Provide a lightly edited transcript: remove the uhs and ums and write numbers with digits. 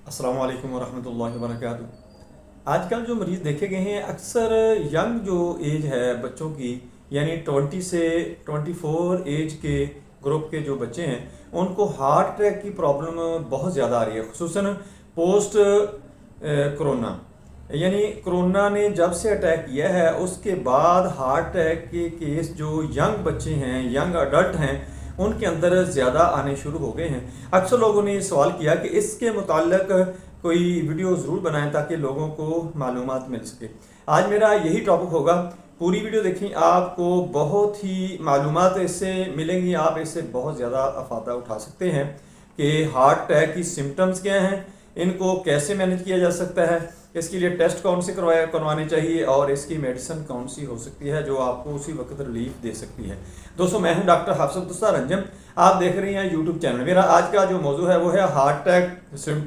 अस्सलाम वालेकुम वरहमतुल्लाहि वबरकातुहू। आजकल जो मरीज़ देखे गए हैं अक्सर यंग जो एज है बच्चों की, यानी 20 से 24 एज के ग्रुप के जो बच्चे हैं उनको हार्ट अटैक की प्रॉब्लम बहुत ज़्यादा आ रही है, खुसूसन पोस्ट कोरोना। यानी कोरोना ने जब से अटैक किया है उसके बाद हार्ट अटैक के केस जो यंग बच्चे हैं, यंग अडल्ट हैं, उनके अंदर ज़्यादा आने शुरू हो गए हैं। अक्सर लोगों ने सवाल किया कि इसके मुताल्लिक कोई वीडियो ज़रूर बनाएं ताकि लोगों को मालूमात मिल सके। आज मेरा यही टॉपिक होगा, पूरी वीडियो देखें, आपको बहुत ही मालूमात इससे मिलेंगी, आप इससे बहुत ज़्यादा फ़ायदा उठा सकते हैं कि हार्ट अटैक की सिम्टम्स क्या हैं, इनको कैसे मैनेज किया जा सकता है, इसके लिए टेस्ट कौन से करवाने चाहिए और इसकी मेडिसिन कौन सी हो सकती है जो आपको उसी वक्त रिलीफ दे सकती है। दोस्तों, मैं हूं डॉक्टर हाफिज रंजन, आप देख रहे हैं यूट्यूब चैनल। मेरा आज का जो मौजू है वो है हार्ट अटैक सिम्टम